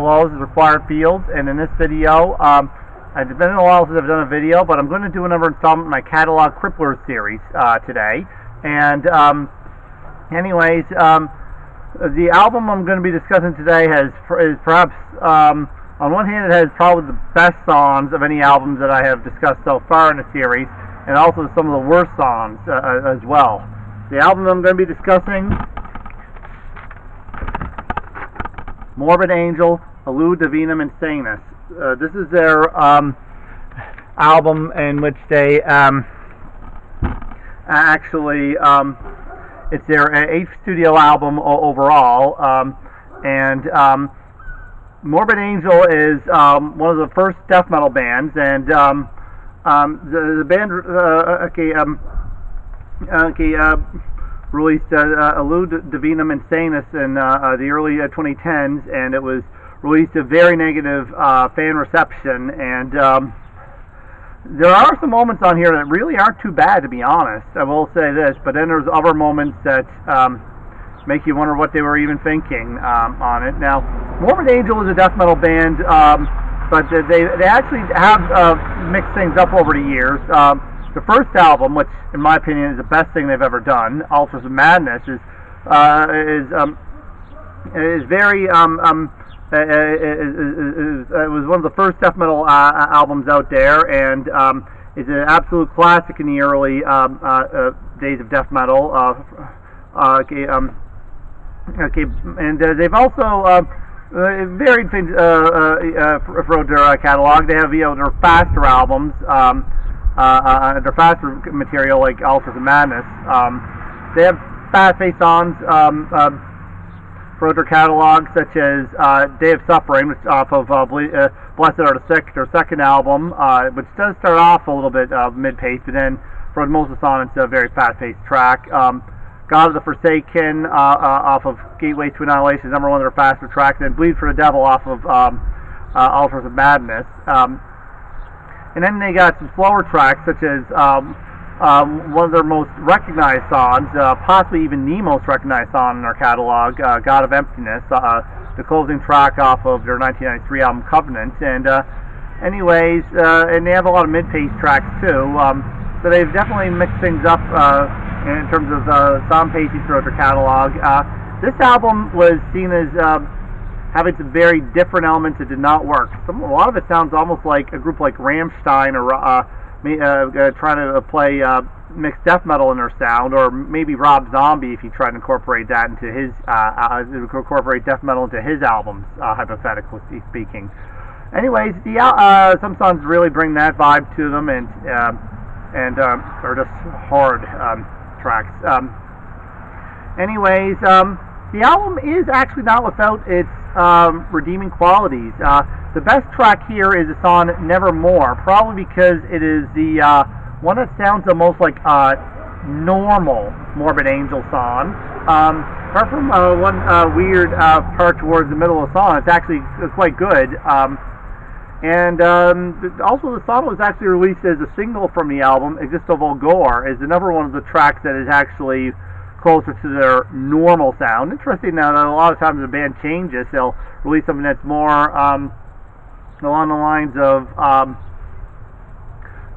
below is required fields, and in this video, it's been a while since I've done a video, but I'm going to do another installment in my catalog Cripplers series today. And anyways, the album I'm going to be discussing today is perhaps, on one hand, it has probably the best songs of any albums that I have discussed so far in the series, and also some of the worst songs as well. The album I'm going to be discussing, Morbid Angel, Illud Divinum Insanus. This is their album in which they actually, it's their 8th studio album overall, and Morbid Angel is one of the first death metal bands, and the band released Illud Divinum Insanus in the early 2010s, and it was released to very negative fan reception, and there are some moments on here that really aren't too bad, to be honest. I will say this, but then there's other moments that make you wonder what they were even thinking on it. Now, Morbid Angel is a death metal band, but they actually have mixed things up over the years. The first album, which in my opinion is the best thing they've ever done, Altars of Madness, is very it was one of the first death metal albums out there, and it's an absolute classic in the early days of death metal. And they've also varied things throughout their catalog. They have their faster albums. Their faster material, like Altars of Madness. They have fast-paced songs for their catalog, such as Day of Suffering, which off of Blessed Are the Sick, their second album, which does start off a little bit mid-paced, but then for most of the song it's a very fast-paced track. God of the Forsaken off of Gateway to Annihilation is number one of their faster tracks, and Bleed for the Devil off of Altars of Madness. And then they got some slower tracks, such as one of their most recognized songs, possibly even the most recognized song in their catalog, God of Emptiness, the closing track off of their 1993 album Covenant. And anyways, and they have a lot of mid-paced tracks too, so they've definitely mixed things up in terms of song pacing throughout their catalog. This album was seen as having some very different elements that did not work. A lot of it sounds almost like a group like Rammstein, or trying to play mixed death metal in their sound, or maybe Rob Zombie if he tried to incorporate that into his incorporate death metal into his albums, hypothetically speaking. Anyways, some songs really bring that vibe to them, and are just hard tracks. Anyways, the album is actually not without its redeeming qualities. The best track here is the song Nevermore, probably because it is the one that sounds the most like a normal Morbid Angel song. Apart from one weird part towards the middle of the song, it's actually quite good. And also the song was actually released as a single from the album. Existo Vulgor is another one of the tracks that is actually closer to their normal sound. Interesting now that a lot of times the band changes, they'll release something that's more along the lines of a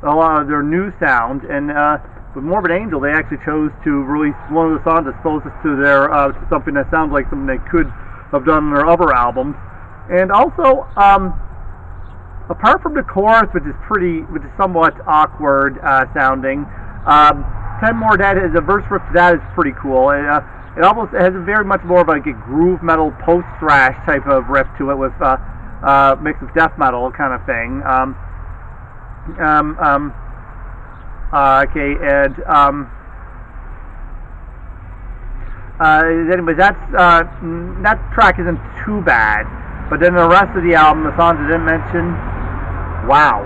lot of their new sound. And with Morbid Angel, they actually chose to release one of the songs that's closest to their to something that sounds like something they could have done in their other albums. And also, apart from the chorus, which is somewhat awkward sounding, 10 More Dead is a verse riff to that is pretty cool. It almost has a very much more of like a groove metal post-thrash type of riff to it, with mix of death metal kind of thing. Anyways, that track isn't too bad. But then the rest of the album, the songs I didn't mention, wow,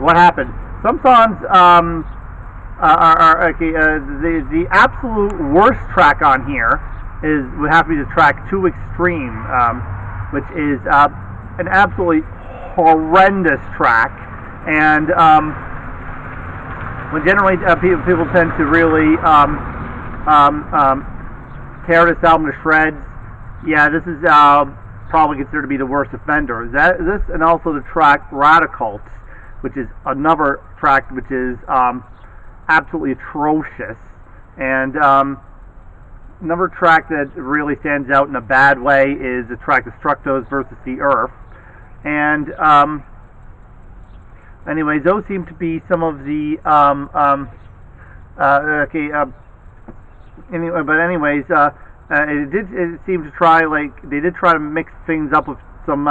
what happened? Some songs the absolute worst track on here would have to be the track Too Extreme, which is an absolutely horrendous track, and when generally people tend to really tear this album to shreds. Yeah, this is probably considered to be the worst offender. This and also the track Radicult, which is another track which is absolutely atrocious, and another track that really stands out in a bad way is the track Destructos versus the Earth. And anyways, those seem to be some of the anyway, but anyways, it seemed to try, they did try to mix things up with some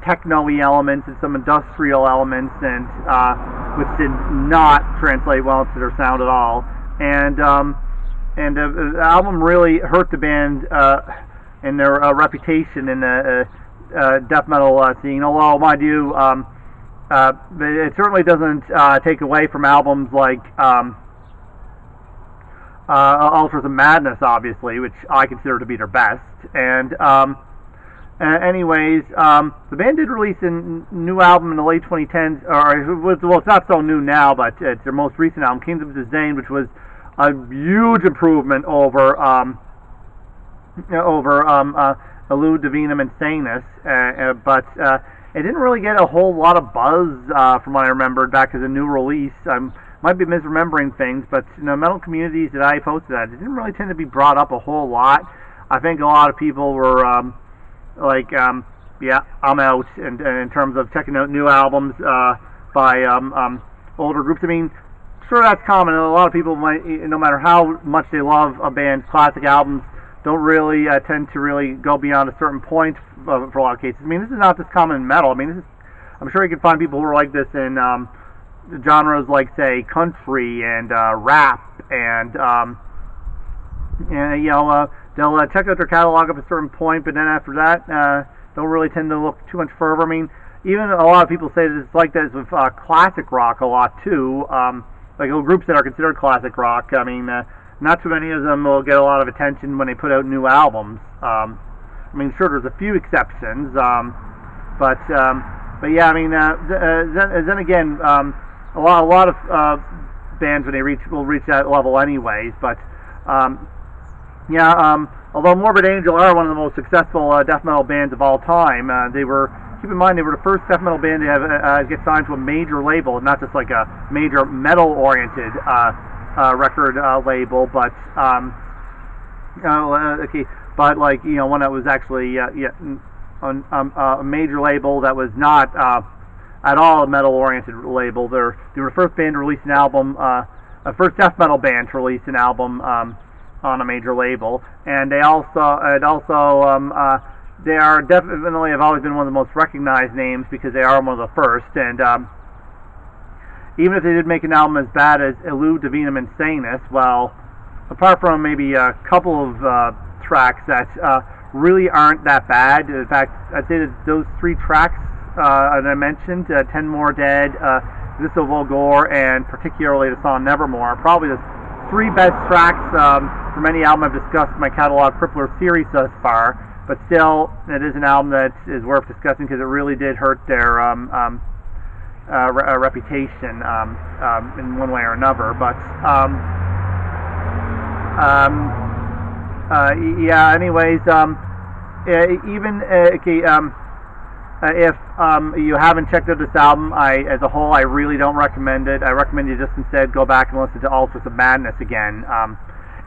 techno-y elements and some industrial elements, and which did not translate well to their sound at all. And the album really hurt the band and their reputation in the death metal scene. Although, mind you, it certainly doesn't take away from albums like Ultras of Madness, obviously, which I consider to be their best. And anyways, the band did release a new album in the late 2010s, well, it's not so new now, but it's their most recent album, Kings of Disdain, which was a huge improvement over Illud Divinum Insanus, but it didn't really get a whole lot of buzz from what I remembered back as a new release. Might be misremembering things, but in the metal communities that I posted at, it didn't really tend to be brought up a whole lot. I think a lot of people were yeah, I'm out in terms of checking out new albums by older groups. I mean, sure, that's common. A lot of people might, no matter how much they love a band's classic albums, don't really tend to really go beyond a certain point for a lot of cases. I mean, this is not just common in metal. I mean, I'm sure you can find people who are like this in genres like, say, country and rap, and you know, they'll check out their catalog up at a certain point, but then after that, don't really tend to look too much further. I mean, even a lot of people say that it's like that with classic rock a lot too. Like groups that are considered classic rock. I mean, not too many of them will get a lot of attention when they put out new albums. I mean, sure, there's a few exceptions, but yeah, I mean, then again, a lot of bands when they will reach that level anyways. But yeah, although Morbid Angel are one of the most successful death metal bands of all time, keep in mind, they were the first death metal band to have get signed to a major label, not just like a major metal-oriented record label, but but like, you know, one that was actually a major label that was not at all a metal-oriented label. They were the first band to release an album, first death metal band to release an album on a major label, and they are definitely have always been one of the most recognized names because they are one of the first. And even if they did make an album as bad as Illud Divinum Insanus, well, apart from maybe a couple of tracks that really aren't that bad. In fact, I'd say that those three tracks that I mentioned, 10 More Dead, Viso Vulgor, and particularly the song Nevermore, are probably the three best tracks from any album I've discussed in my catalog Cripplers series thus far. But still, it is an album that is worth discussing because it really did hurt their reputation in one way or another. But yeah. Anyways, even if you haven't checked out this album, as a whole, I really don't recommend it. I recommend you just instead go back and listen to Ultras of Madness again.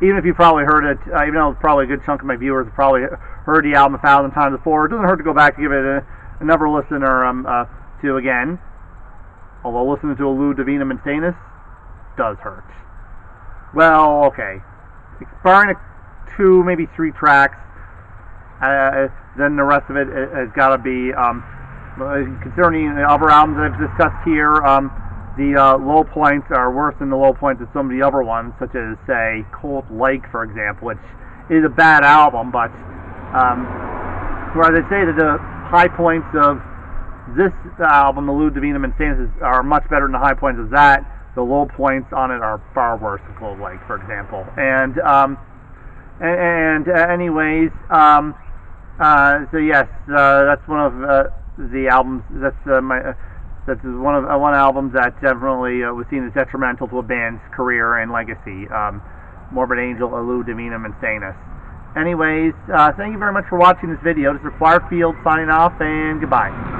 Even if you probably heard it, even though probably a good chunk of my viewers have probably heard the album 1,000 times before, it doesn't hurt to go back and give it another listen or to again. Although listening to Illud Divinum Insanus does hurt. Well, okay. Barring 2, maybe 3 tracks, then the rest of it has got to be, concerning the other albums that I've discussed here, the low points are worse than the low points of some of the other ones, such as, say, Cold Lake, for example, which is a bad album, but whereas I'd say that the high points of this album, Illud Divinum Insanus, are much better than the high points of that, the low points on it are far worse than Cold Lake, for example. And anyways, so yes, that's one of the albums. That's one album that definitely was seen as detrimental to a band's career and legacy. Morbid Angel, Illud Divinum Insanus. Anyways, thank you very much for watching this video. This is Required Field signing off, and goodbye.